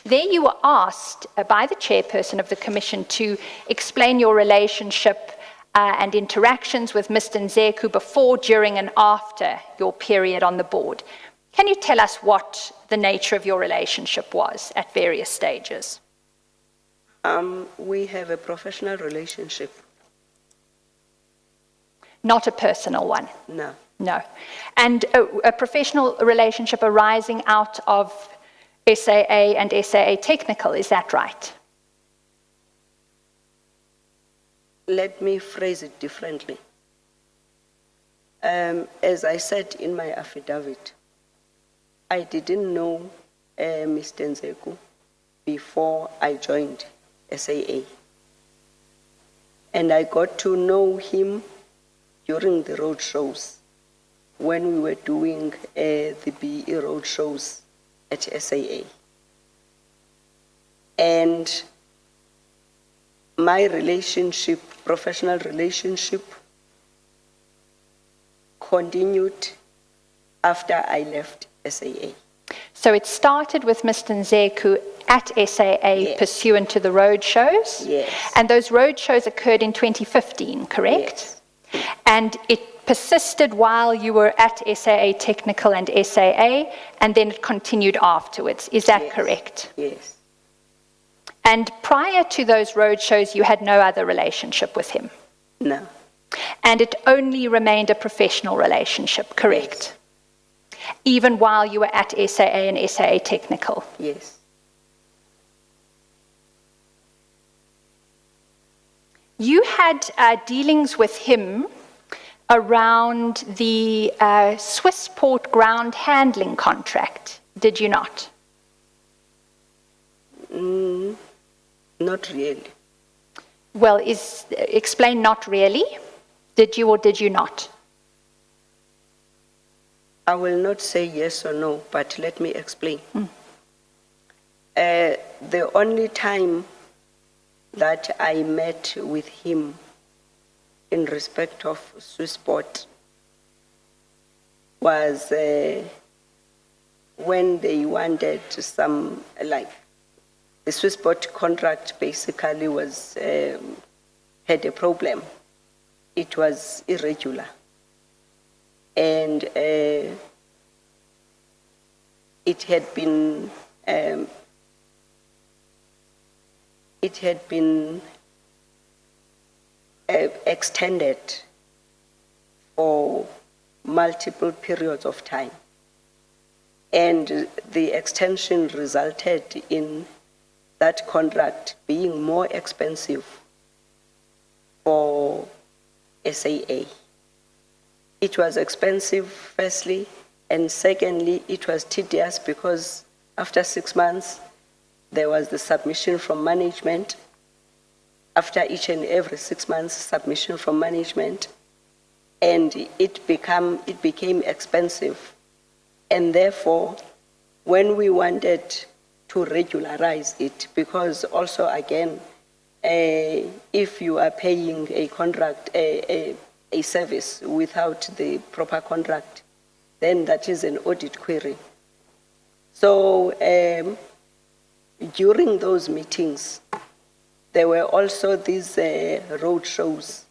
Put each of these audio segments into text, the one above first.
There you were asked by the chairperson of the commission to explain your relationship and interactions with Mr Ndzeku before, during and after your period on the board. Can you tell us what the nature of your relationship was at various stages? We have a professional relationship. Not a personal one? No. No. And a professional relationship arising out of SAA and SAA Technical, is that right? Let me phrase it differently. As I said in my affidavit, I didn't know Mr Ndzeku before I joined SAA. And I got to know him during the road shows when we were doing the BE road shows at SAA. And my relationship, professional relationship, continued after I left SAA. So it started with Mr Ndzeku at SAA, yes, pursuant to the road shows? Yes. And those road shows occurred in 2015, correct? Yes. And it persisted while you were at SAA Technical and SAA, and then it continued afterwards. Is that yes, correct? Yes. And prior to those road shows, you had no other relationship with him? No. And it only remained a professional relationship, correct? Yes. Even while you were at SAA and SAA Technical? Yes. You had dealings with him around the Swissport ground handling contract, did you not? Not really. Well, explain not really. Did you or did you not? I will not say yes or no, but let me explain. The only time that I met with him in respect of Swissport was when they wanted some, like, the Swissport contract basically was, had a problem. It was irregular. And it had been extended for multiple periods of time. And the extension resulted in that contract being more expensive for SAA. It was expensive, firstly, and secondly, it was tedious because after 6 months, there was the submission from management. After each and every 6 months, submission from management, and it became expensive. And therefore, when we wanted to regularize it, because also again, if you are paying a contract, a service without the proper contract, then that is an audit query. So during those meetings, there were also these road shows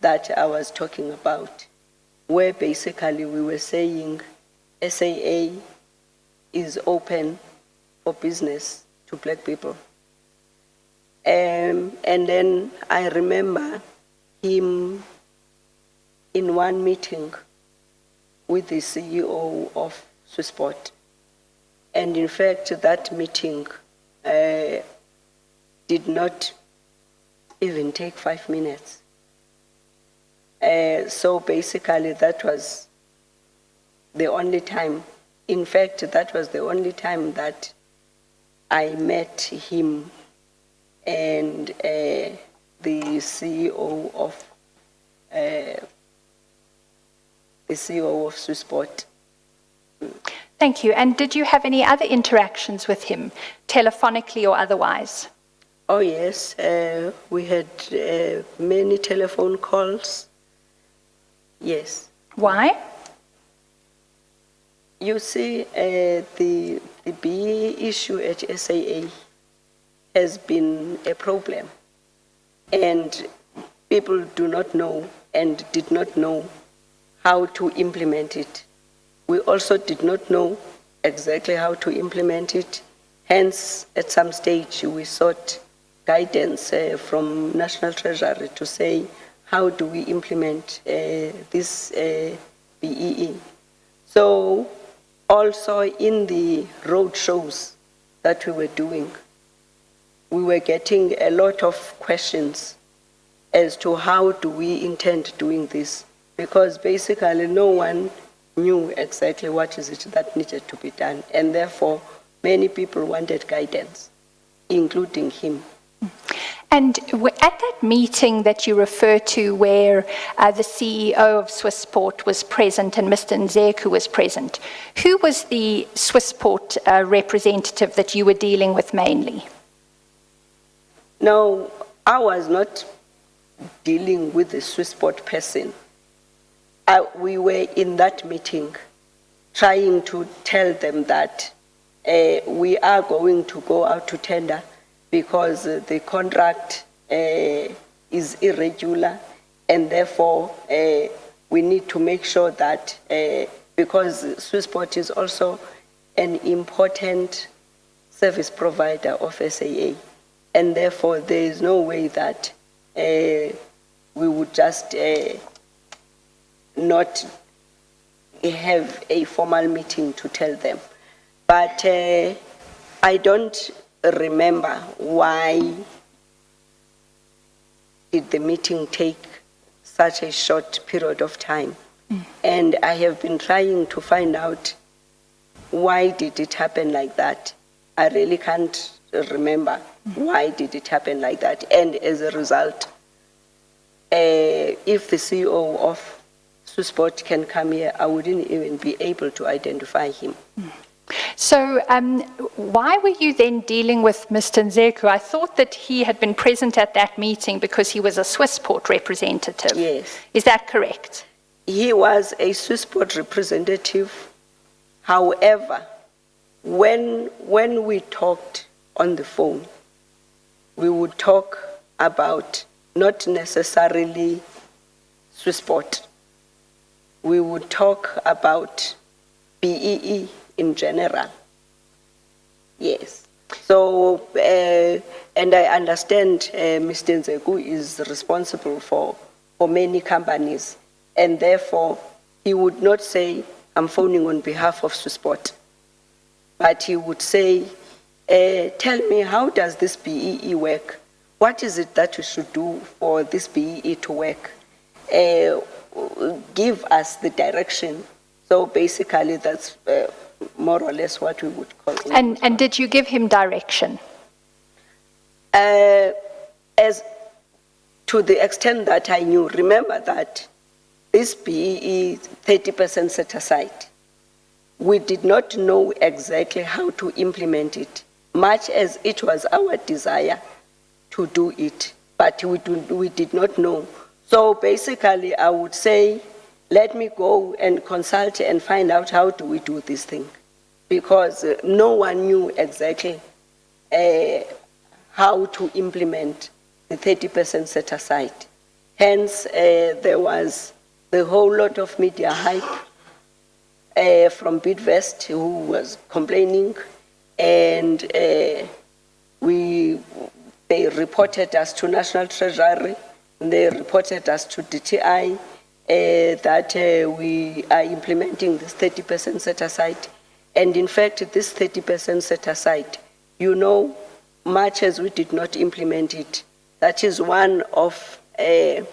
that I was talking about, where basically we were saying SAA is open for business to black people. And then I remember him in one meeting with the CEO of Swissport. And in fact, that meeting did not even take 5 minutes. So basically, that was the only time. In fact, that was the only time that I met him and the CEO of Swissport. Thank you. And did you have any other interactions with him, telephonically or otherwise? Oh yes, we had many telephone calls. Yes. Why? You see, the BE issue at SAA has been a problem, and people do not know and did not know how to implement it. We also did not know exactly how to implement it. Hence, at some stage, we sought guidance from National Treasury to say, how do we implement this BEE? So, also in the road shows that we were doing, we were getting a lot of questions as to how do we intend doing this, because basically no one knew exactly what is it that needed to be done, and therefore many people wanted guidance, including him. And at that meeting that you refer to where the CEO of Swissport was present and Mr Ndzeku was present, who was the Swissport representative that you were dealing with mainly? No, I was not dealing with the Swissport person. We were in that meeting trying to tell them that we are going to go out to tender because the contract is irregular, and therefore we need to make sure that because Swissport is also an important service provider of SAA, and therefore there is no way that we would just not have a formal meeting to tell them. But I don't remember why did the meeting take such a short period of time. And I have been trying to find out why did it happen like that. I really can't remember why did it happen like that. And as a result, if the CEO of Swissport can come here, I wouldn't even be able to identify him. So why were you then dealing with Mr Ndzeku? I thought that he had been present at that meeting because he was a Swissport representative. Yes. Is that correct? He was a Swissport representative. However, when we talked on the phone, we would talk about not necessarily Swissport. We would talk about BEE in general. Yes. So, and I understand Mr Ndzeku is responsible for many companies, and therefore he would not say, I'm phoning on behalf of Swissport, but he would say, tell me, how does this BEE work? What is it that we should do for this BEE to work? Give us the direction. So basically that's more or less what we would call it. And did you give him direction? As to the extent that I knew, remember that this BEE 30% set aside, we did not know exactly how to implement it, much as it was our desire to do it, but we did not know. So basically I would say, let me go and consult and find out how do we do this thing, because no one knew exactly how to implement the 30% set aside. Hence, there was the whole lot of media hype from Bidvest, who was complaining, and they reported us to National Treasury, they reported us to DTI, that we are implementing this 30% set aside. And in fact, this 30% set aside, you know, much as we did not implement it, that is one of the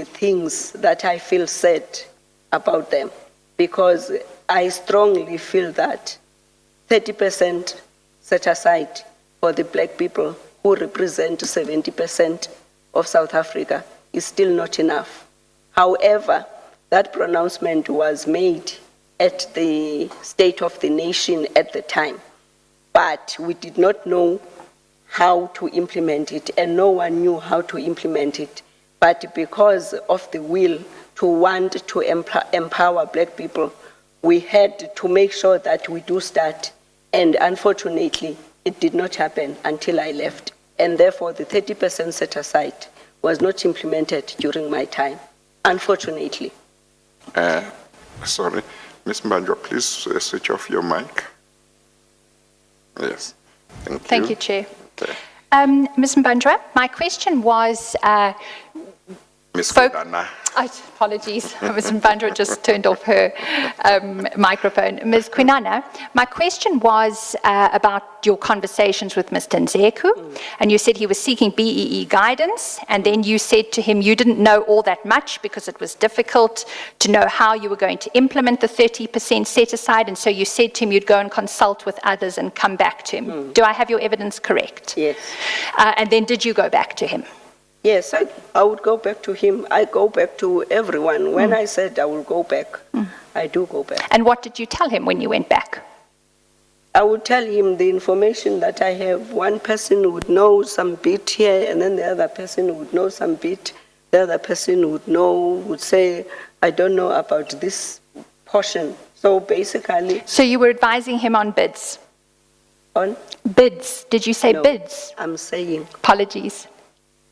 things that I feel sad about them, because I strongly feel that 30% set aside for the black people who represent 70% of South Africa is still not enough. However, that pronouncement was made at the State of the Nation at the time, but we did not know how to implement it, and no one knew how to implement it. But because of the will to want to empower black people, we had to make sure that we do start. And unfortunately, it did not happen until I left. And therefore, the 30% set aside was not implemented during my time, unfortunately. Sorry, Ms. Mbanjwa, please switch off your mic. Yes, thank you. Thank you, Chair. Okay. Ms. Mbanjwa, my question was... Ms. Kwinana. Apologies, Ms. Mbanjwa just turned off her microphone. Ms. Kwinana, my question was about your conversations with Mr. Ndzeku, and you said he was seeking BEE guidance, and then you said to him you didn't know all that much because it was difficult to know how you were going to implement the 30% set aside, and so you said to him you'd go and consult with others and come back to him. Do I have your evidence correct? Yes. And then did you go back to him? Yes, I would go back to him. I go back to everyone. When I said I will go back, I do go back. And what did you tell him when you went back? I would tell him the information that I have. One person would know some bit here, and then the other person would know some bit. The other person would say, I don't know about this portion. So basically... So you were advising him on bids? On? Bids. Did you say No, bids? I'm saying... Apologies.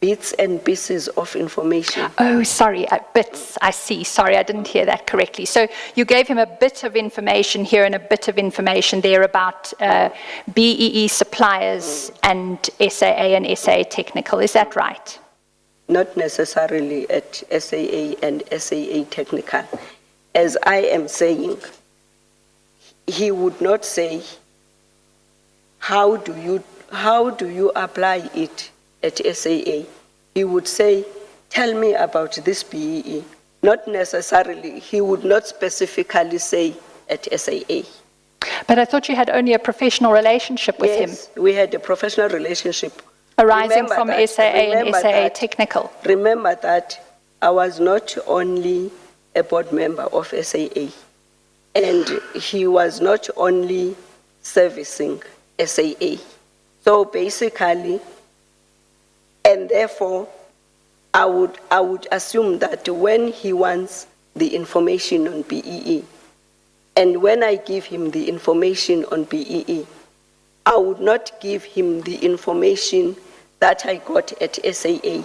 Bits and pieces of information. Oh, sorry, bits, I see. Sorry, I didn't hear that correctly. So you gave him a bit of information here and a bit of information there about BEE suppliers and SAA and SAA technical. Is that right? Not necessarily at SAA and SAA technical. As I am saying, he would not say, how do you apply it at SAA? He would say, tell me about this BEE. Not necessarily, he would not specifically say at SAA. But I thought you had only a professional relationship with him. Yes, we had a professional relationship. Arising from SAA and SAA technical. Remember that I was not only a board member of SAA, and he was not only servicing SAA. So basically, and therefore, I would assume that when he wants the information on BEE, and when I give him the information on BEE, I would not give him the information that I got at SAA.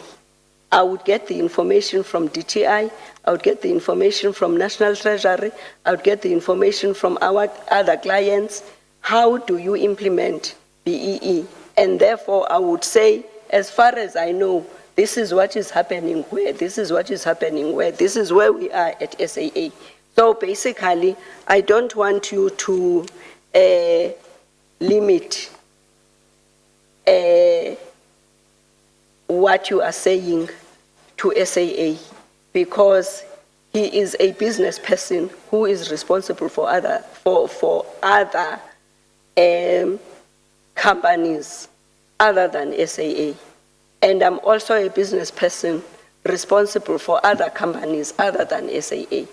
I would get the information from DTI, I would get the information from National Treasury, I would get the information from our other clients. How do you implement BEE? And therefore, I would say, as far as I know, this is what is happening where, this is what is happening where, this is where we are at SAA. So basically, I don't want you to limit what you are saying to SAA, because he is a business person who is responsible for other companies other than SAA. And I'm also a business person responsible for other companies other than SAA.